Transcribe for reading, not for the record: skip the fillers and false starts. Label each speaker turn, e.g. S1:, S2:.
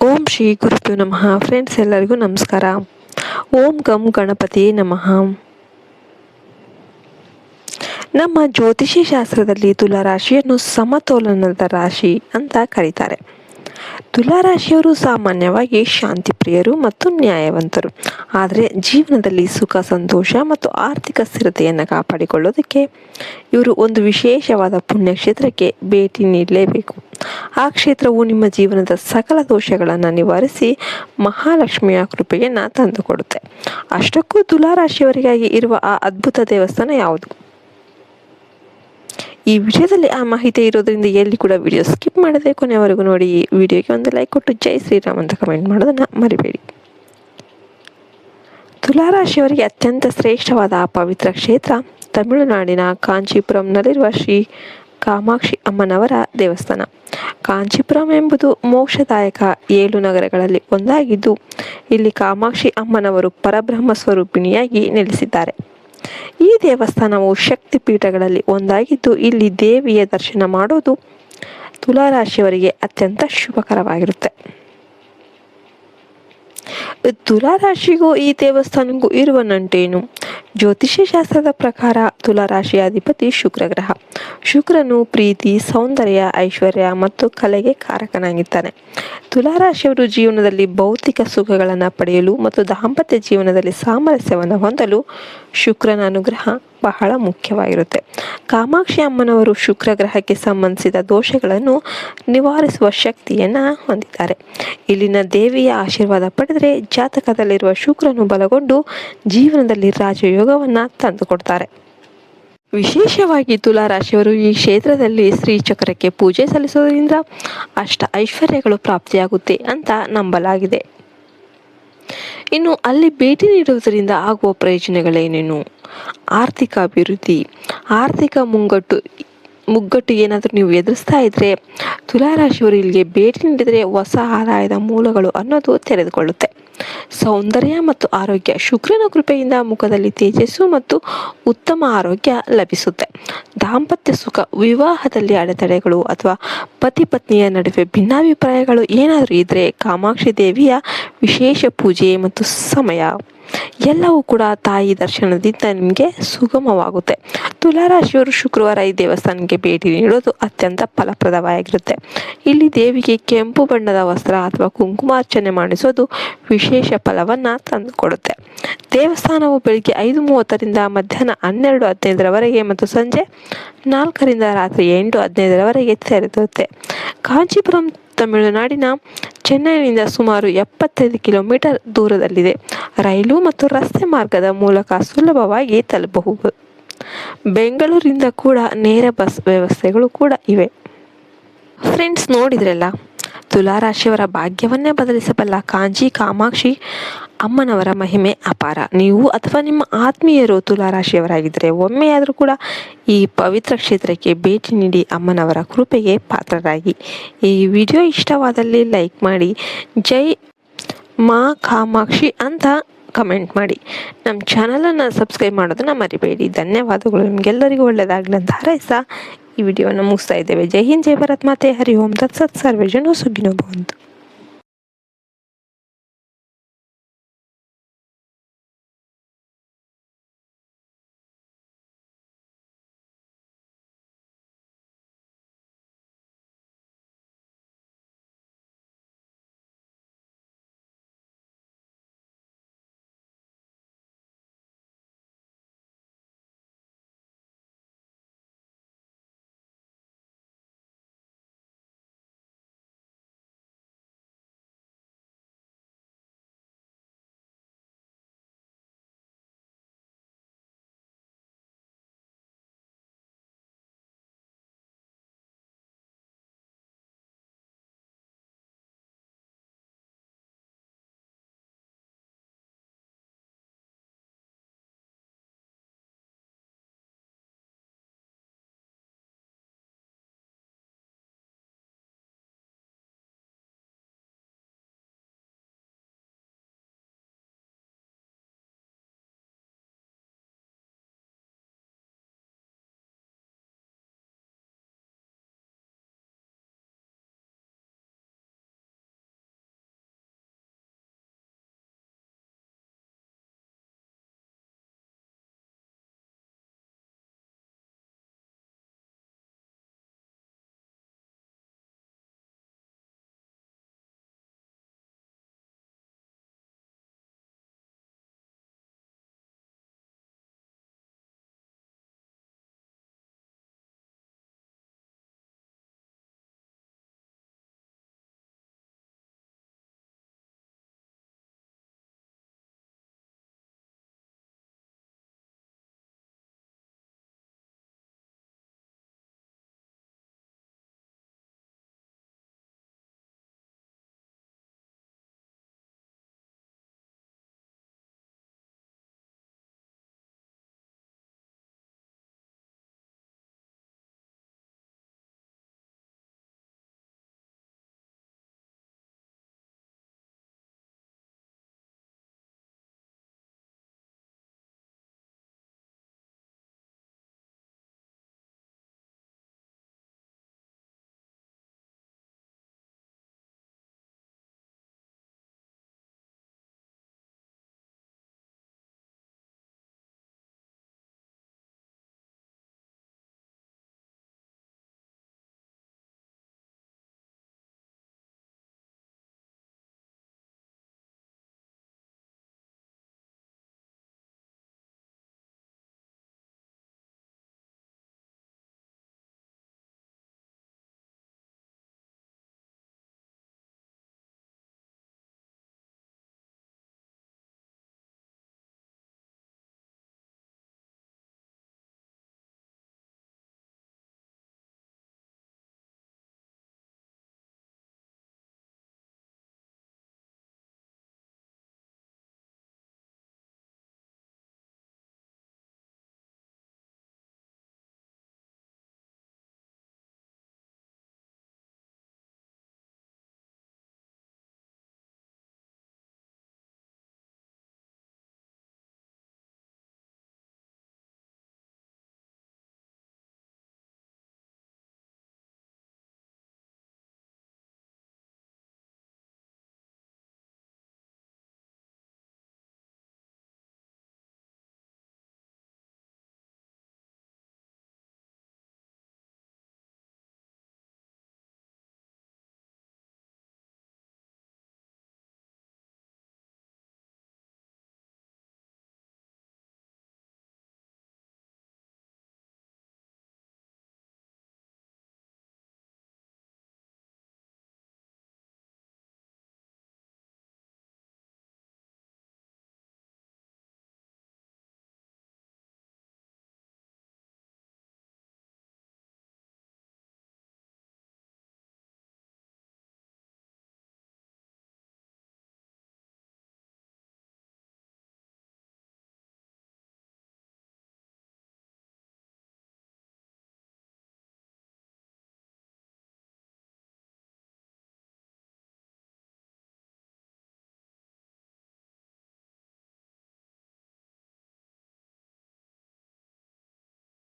S1: ಓಂ ಶ್ರೀ ಗುರುಭ್ಯೋ ನಮಃ. ಫ್ರೆಂಡ್ಸ್ ಎಲ್ಲರಿಗೂ ನಮಸ್ಕಾರ. ಓಂ ಗಂ ಗಣಪತಿಯೇ ನಮಃ. ನಮ್ಮ ಜ್ಯೋತಿಷಿ ಶಾಸ್ತ್ರದಲ್ಲಿ ತುಲಾರಾಶಿಯನ್ನು ಸಮತೋಲನದ ರಾಶಿ ಅಂತ ಕರೀತಾರೆ. ತುಲಾರಾಶಿಯವರು ಸಾಮಾನ್ಯವಾಗಿ ಶಾಂತಿ ಪ್ರಿಯರು ಮತ್ತು ನ್ಯಾಯವಂತರು. ಆದರೆ ಜೀವನದಲ್ಲಿ ಸುಖ, ಸಂತೋಷ ಮತ್ತು ಆರ್ಥಿಕ ಸ್ಥಿರತೆಯನ್ನು ಕಾಪಾಡಿಕೊಳ್ಳೋದಕ್ಕೆ ಇವರು ಒಂದು ವಿಶೇಷವಾದ ಪುಣ್ಯಕ್ಷೇತ್ರಕ್ಕೆ ಭೇಟಿ ನೀಡಲೇಬೇಕು. ಆ ಕ್ಷೇತ್ರವು ನಿಮ್ಮ ಜೀವನದ ಸಕಲ ದೋಷಗಳನ್ನು ನಿವಾರಿಸಿ ಮಹಾಲಕ್ಷ್ಮಿಯ ಕೃಪೆಯನ್ನು ತಂದುಕೊಡುತ್ತೆ. ಅಷ್ಟಕ್ಕೂ ತುಲಾರಾಶಿಯವರಿಗಾಗಿ ಇರುವ ಆ ಅದ್ಭುತ ದೇವಸ್ಥಾನ ಯಾವುದು? ಈ ವಿಡಿಯೋದಲ್ಲಿ ಆ ಮಾಹಿತಿ ಇರೋದ್ರಿಂದ ಎಲ್ಲಿ ಕೂಡ ವಿಡಿಯೋ ಸ್ಕಿಪ್ ಮಾಡದೆ ಕೊನೆವರೆಗೂ ನೋಡಿ. ಈ ವಿಡಿಯೋಗೆ ಒಂದು ಲೈಕ್ ಕೊಟ್ಟು ಜೈ ಶ್ರೀರಾಮ್ ಅಂತ ಕಮೆಂಟ್ ಮಾಡೋದನ್ನು ಮರಿಬೇಡಿ. ತುಲಾರಾಶಿಯವರಿಗೆ ಅತ್ಯಂತ ಶ್ರೇಷ್ಠವಾದ ಆ ಪವಿತ್ರ ಕ್ಷೇತ್ರ ತಮಿಳುನಾಡಿನ ಕಾಂಚೀಪುರಂನಲ್ಲಿರುವ ಶ್ರೀ ಕಾಮಾಕ್ಷಿ ಅಮ್ಮನವರ ದೇವಸ್ಥಾನ. ಕಾಂಚೀಪುರಂ ಎಂಬುದು ಮೋಕ್ಷದಾಯಕ 7 ನಗರಗಳಲ್ಲಿ ಒಂದಾಗಿದ್ದು, ಇಲ್ಲಿ ಕಾಮಾಕ್ಷಿ ಅಮ್ಮನವರು ಪರಬ್ರಹ್ಮ ಸ್ವರೂಪಿಣಿಯಾಗಿ ನೆಲೆಸಿದ್ದಾರೆ. ಈ ದೇವಸ್ಥಾನವು ಶಕ್ತಿ ಪೀಠಗಳಲ್ಲಿ ಒಂದಾಗಿದ್ದು, ಇಲ್ಲಿ ದೇವಿಯ ದರ್ಶನ ಮಾಡೋದು ತುಲಾರಾಶಿಯವರಿಗೆ ಅತ್ಯಂತ ಶುಭಕರವಾಗಿರುತ್ತೆ. ತುಲಾರಾಶಿಗೂ ಈ ದೇವಸ್ಥಾನಕ್ಕೂ ಇರುವ ನಂಟೇನು? ಜ್ಯೋತಿಷ್ಯ ಶಾಸ್ತ್ರದ ಪ್ರಕಾರ ತುಲಾರಾಶಿಯ ಅಧಿಪತಿ ಶುಕ್ರ ಗ್ರಹ. ಶುಕ್ರನು ಪ್ರೀತಿ, ಸೌಂದರ್ಯ, ಐಶ್ವರ್ಯ ಮತ್ತು ಕಲೆಗೆ ಕಾರಕನಾಗಿದ್ದಾನೆ. ತುಲಾರಾಶಿಯವರು ಜೀವನದಲ್ಲಿ ಭೌತಿಕ ಸುಖಗಳನ್ನು ಪಡೆಯಲು ಮತ್ತು ದಾಂಪತ್ಯ ಜೀವನದಲ್ಲಿ ಸಾಮರಸ್ಯವನ್ನು ಹೊಂದಲು ಶುಕ್ರನ ಅನುಗ್ರಹ ಬಹಳ ಮುಖ್ಯವಾಗಿರುತ್ತೆ. ಕಾಮಾಕ್ಷಿ ಅಮ್ಮನವರು ಶುಕ್ರ ಗ್ರಹಕ್ಕೆ ಸಂಬಂಧಿಸಿದ ದೋಷಗಳನ್ನು ನಿವಾರಿಸುವ ಶಕ್ತಿಯನ್ನು ಹೊಂದಿದ್ದಾರೆ. ಇಲ್ಲಿನ ದೇವಿಯ ಆಶೀರ್ವಾದ ಪಡೆದರೆ ಜಾತಕದಲ್ಲಿರುವ ಶುಕ್ರನು ಬಲಗೊಂಡು ಜೀವನದಲ್ಲಿ ರಾಜಯೋಗವನ್ನು ತಂದುಕೊಡ್ತಾರೆ. ವಿಶೇಷವಾಗಿ ತುಲಾರಾಶಿಯವರು ಈ ಕ್ಷೇತ್ರದಲ್ಲಿ ಶ್ರೀಚಕ್ರಕ್ಕೆ ಪೂಜೆ ಸಲ್ಲಿಸೋದ್ರಿಂದ ಅಷ್ಟ ಐಶ್ವರ್ಯಗಳು ಪ್ರಾಪ್ತಿಯಾಗುತ್ತೆ ಅಂತ ನಂಬಲಾಗಿದೆ. ಇನ್ನು ಅಲ್ಲಿ ಭೇಟಿ ನೀಡುವುದರಿಂದ ಆಗುವ ಪ್ರಯೋಜನಗಳೇನೇನು? ಆರ್ಥಿಕ ಅಭಿವೃದ್ಧಿ. ಆರ್ಥಿಕ ಮುಗ್ಗಟ್ಟು ಏನಾದರೂ ನೀವು ಎದುರಿಸ್ತಾ ಇದ್ರೆ ತುಲಾರಾಶಿಯವರು ಇಲ್ಲಿಗೆ ಭೇಟಿ ನೀಡಿದರೆ ಹೊಸ ಆದಾಯದ ಮೂಲಗಳು ಅನ್ನೋದು ತೆರೆದುಕೊಳ್ಳುತ್ತೆ. ಸೌಂದರ್ಯ ಮತ್ತು ಆರೋಗ್ಯ. ಶುಕ್ರನ ಕೃಪೆಯಿಂದ ಮುಖದಲ್ಲಿ ತೇಜಸ್ಸು ಮತ್ತು ಉತ್ತಮ ಆರೋಗ್ಯ ಲಭಿಸುತ್ತೆ. ದಾಂಪತ್ಯ ಸುಖ. ವಿವಾಹದಲ್ಲಿ ಅಡೆತಡೆಗಳು ಅಥವಾ ಪತಿ ಪತ್ನಿಯ ನಡುವೆ ಭಿನ್ನಾಭಿಪ್ರಾಯಗಳು ಏನಾದರೂ ಇದ್ರೆ ಕಾಮಾಕ್ಷಿ ದೇವಿಯ ವಿಶೇಷ ಪೂಜೆ ಮತ್ತು ಸಮಯ ಎಲ್ಲವೂ ಕೂಡ ತಾಯಿ ದರ್ಶನದಿಂದ ನಿಮಗೆ ಸುಗಮವಾಗುತ್ತೆ. ತುಲಾರಾಶಿಯವರು ಶುಕ್ರವಾರ ಈ ದೇವಸ್ಥಾನಕ್ಕೆ ಭೇಟಿ ನೀಡೋದು ಅತ್ಯಂತ ಫಲಪ್ರದವಾಗಿರುತ್ತೆ. ಇಲ್ಲಿ ದೇವಿಗೆ ಕೆಂಪು ಬಣ್ಣದ ವಸ್ತ್ರ ಅಥವಾ ಕುಂಕುಮಾರ್ಚನೆ ಮಾಡಿಸೋದು ವಿಶೇಷ ಫಲವನ್ನು ತಂದುಕೊಡುತ್ತೆ. ದೇವಸ್ಥಾನವು ಬೆಳಿಗ್ಗೆ 5:30ರಿಂದ ಮಧ್ಯಾಹ್ನ 12:15ರವರೆಗೆ ಮತ್ತು ಸಂಜೆ 4ರಿಂದ ರಾತ್ರಿ 8:15ರವರೆಗೆ ತೆರೆದಿರುತ್ತೆ. ಕಾಂಚೀಪುರಂ ತಮಿಳುನಾಡಿನ ಚೆನ್ನೈನಿಂದ ಸುಮಾರು 75 ಕಿಲೋಮೀಟರ್ ದೂರದಲ್ಲಿದೆ. ರೈಲು ಮತ್ತು ರಸ್ತೆ ಮಾರ್ಗದ ಮೂಲಕ ಸುಲಭವಾಗಿ ತಲುಪಬಹುದು. ಬೆಂಗಳೂರಿಂದ ಕೂಡ ನೇರ ಬಸ್ ವ್ಯವಸ್ಥೆಗಳು ಕೂಡ ಇವೆ. ಫ್ರೆಂಡ್ಸ್, ನೋಡಿದ್ರಲ್ಲ, ತುಲಾರಾಶಿಯವರ ಭಾಗ್ಯವನ್ನೇ ಬದಲಿಸಬಲ್ಲ ಕಾಂಚಿ ಕಾಮಾಕ್ಷಿ ಅಮ್ಮನವರ ಮಹಿಮೆ ಅಪಾರ. ನೀವು ಅಥವಾ ನಿಮ್ಮ ಆತ್ಮೀಯರು ತುಲಾರಾಶಿಯವರಾಗಿದ್ದರೆ ಒಮ್ಮೆಯಾದರೂ ಕೂಡ ಈ ಪವಿತ್ರ ಕ್ಷೇತ್ರಕ್ಕೆ ಭೇಟಿ ನೀಡಿ ಅಮ್ಮನವರ ಕೃಪೆಗೆ ಪಾತ್ರರಾಗಿ. ಈ ವಿಡಿಯೋ ಇಷ್ಟವಾದಲ್ಲಿ ಲೈಕ್ ಮಾಡಿ, ಜೈ ಮಾ ಕಾಮಾಕ್ಷಿ ಅಂತ ಕಮೆಂಟ್ ಮಾಡಿ. ನಮ್ಮ ಚಾನಲನ್ನು ಸಬ್ಸ್ಕ್ರೈಬ್ ಮಾಡೋದನ್ನು ಮರಿಬೇಡಿ. ಧನ್ಯವಾದಗಳು. ನಿಮಗೆಲ್ಲರಿಗೂ ಒಳ್ಳೆಯದಾಗಲಿ ಅಂತ ಹಾರೈಸ್ತಾ ಈ ವಿಡಿಯೋವನ್ನು ಮುಗಿಸ್ತಾ ಇದ್ದೇವೆ. ಜೈ ಹಿಂದ್, ಜೈ ಭಾರತ್ ಮಾತೆ. ಹರಿ ಓಂ ತತ್ಸತ್. ಸರ್ವೇ ಜನ ಸುಖಿನೋ ಭವಂತು.